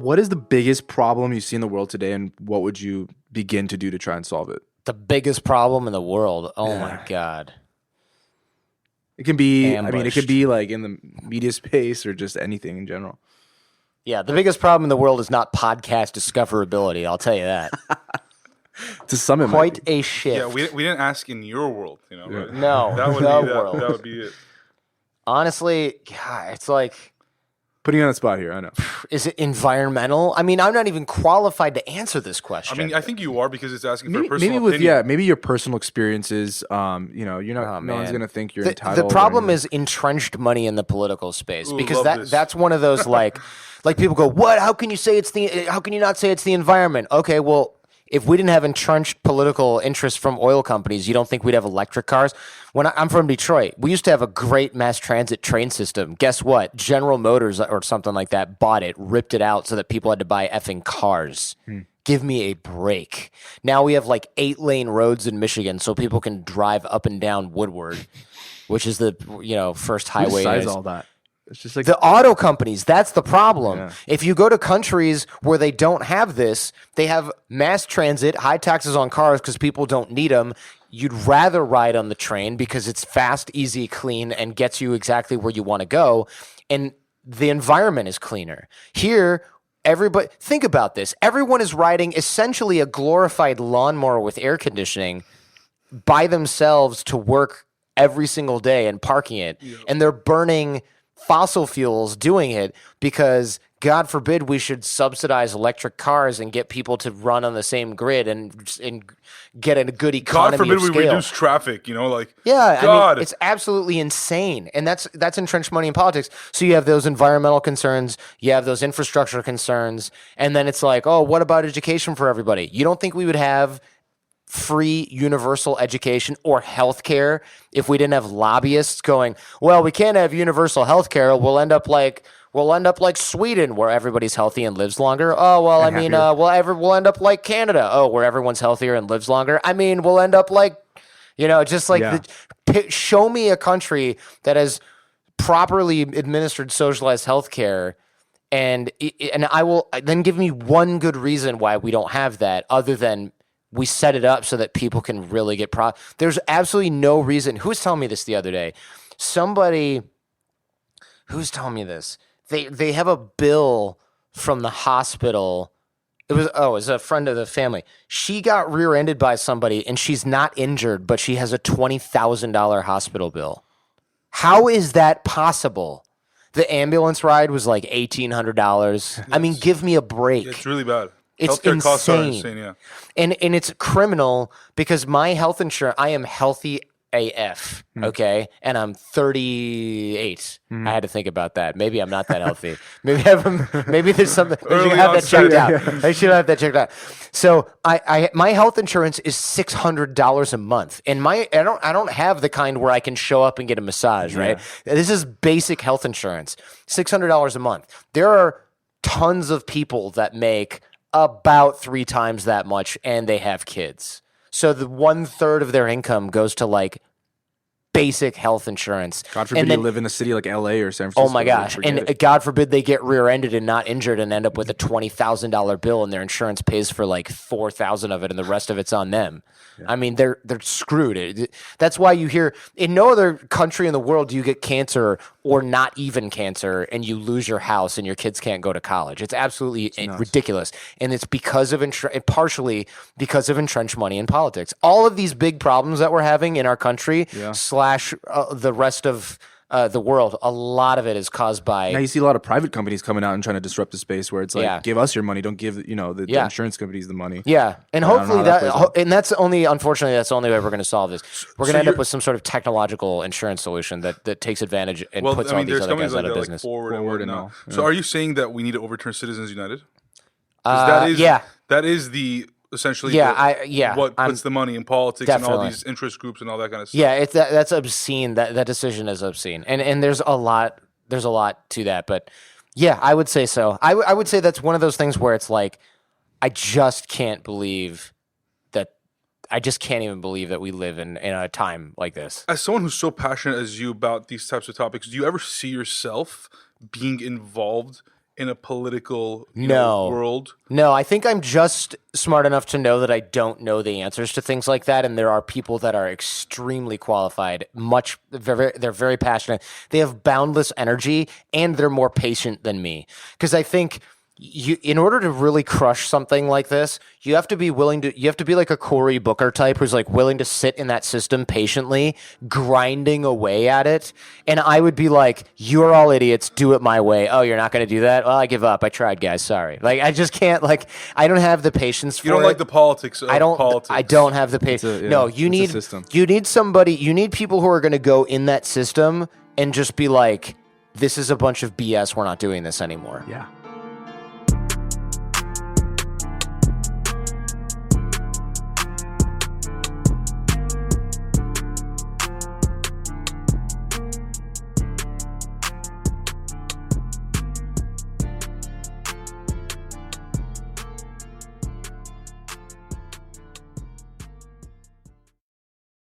What is the biggest problem you see in the world today, and what would you begin to do to try and solve it? The biggest problem in the world. Oh my God. It can be, Ambushed. it could be like in the media space or just anything in general. Yeah, the biggest problem in the world is not podcast discoverability. I'll tell you that. To some, it Quite a shift. Yeah, we didn't ask in your world, you know. Yeah. No, that would the be world. That would be it. Honestly, God, it's like, Putting you on the spot here, I know. is it environmental? I mean, I'm not even qualified to answer this question. I mean, I think you are because it's asking for a personal Maybe with opinion. maybe your personal experiences. You're not. No one's man. gonna think you're The entitled. or problem anything. is entrenched money in the political space Ooh, because love this. that's one of those like people go, what? How can you not say it's the environment? Okay, well, if we didn't have entrenched political interest from oil companies, you don't think we'd have electric cars? I'm from Detroit. We used to have a great mass transit train system. Guess what? General Motors or something like that bought it, ripped it out so that people had to buy effing cars. Give me a break. Now we have like 8-lane roads in Michigan so people can drive up and down Woodward, which is the first Who highway. decides all that? It's just like The auto companies, that's the problem. Yeah. If you go to countries where they don't have this, they have mass transit, high taxes on cars because people don't need them. You'd rather ride on the train because it's fast, easy, clean, and gets you exactly where you want to go. And the environment is cleaner. Here, think about this. Everyone is riding essentially a glorified lawnmower with air conditioning by themselves to work every single day and parking it. Yeah. And they're burning fossil fuels doing it because, God forbid, we should subsidize electric cars and get people to run on the same grid and get a good economy God forbid of we scale. reduce traffic, Yeah, God. I mean, it's absolutely insane. And that's entrenched money in politics. So you have those environmental concerns, you have those infrastructure concerns, and then it's like, oh, what about education for everybody? You don't think we would have free universal education or healthcare if we didn't have lobbyists going, well, we can't have universal healthcare. We'll end up like Sweden, where everybody's healthy and lives longer. Oh, well, I mean, we'll end up like Canada. Oh, where everyone's healthier and lives longer. I mean, we'll end up like, show me a country that has properly administered socialized healthcare, and I will then give me one good reason why we don't have that, other than we set it up so that people can really get There's absolutely no reason. Who was telling me this the other day? Who's telling me this? They have a bill from the hospital. It was a friend of the family. She got rear-ended by somebody, and she's not injured, but she has a $20,000 hospital bill. How is that possible? The ambulance ride was like $1,800. Yes. I mean, give me a break. It's really bad. It's Healthcare insane. costs are insane, yeah. And it's criminal because my health insurance, I am healthy AF, okay? And I'm 38. I had to think about that. Maybe I'm not that healthy. Maybe there's something. I should have that checked out. I should have that checked out. So my health insurance is $600 a month. And I don't have the kind where I can show up and get a massage, right? This is basic health insurance. $600 a month. There are tons of people that make about 3 times that much, and they have kids. So the 1/3 of their income goes to like basic health insurance. God forbid you live in a city like LA or San Francisco. Oh my gosh. And God forbid they get rear-ended and not injured and end up with a $20,000 bill, and their insurance pays for like $4,000 of it and the rest of it's on them. Yeah. I mean, they're screwed. That's why you hear in no other country in the world do you get cancer or not even cancer and you lose your house and your kids can't go to college. It's absolutely ridiculous. And it's because of partially because of entrenched money in politics. All of these big problems that we're having in our country slash the rest of the world, a lot of it is caused by. Now you see a lot of private companies coming out and trying to disrupt the space where it's like, give us your money, don't give the insurance companies the money. Yeah, and hopefully unfortunately that's the only way we're going to solve this. We're going to end up with some sort of technological insurance solution that takes advantage and puts all these other guys out of business. Like forward and all. Yeah. So are you saying that we need to overturn Citizens United? That is the. Essentially, what puts the money in politics and all these interest groups and all that kind of stuff. Yeah, that's obscene. That decision is obscene, and there's a lot to that. But yeah, I would say so. I would say that's one of those things where it's like, I just can't believe that. I just can't even believe that we live in a time like this. As someone who's so passionate as you about these types of topics, do you ever see yourself being involved in a political world? No, I think I'm just smart enough to know that I don't know the answers to things like that, and there are people that are extremely qualified, they're very passionate. They have boundless energy, and they're more patient than me. Because I think in order to really crush something like this, you have to be like a Cory Booker type who's like willing to sit in that system patiently, grinding away at it. And I would be like, you're all idiots, do it my way. Oh, you're not going to do that? Well, I give up. I tried, guys. Sorry. Like, I just can't, like, I don't have the patience for it. You don't like the politics of politics. I don't have the patience. No, you need people who are going to go in that system and just be like, this is a bunch of BS. We're not doing this anymore. Yeah.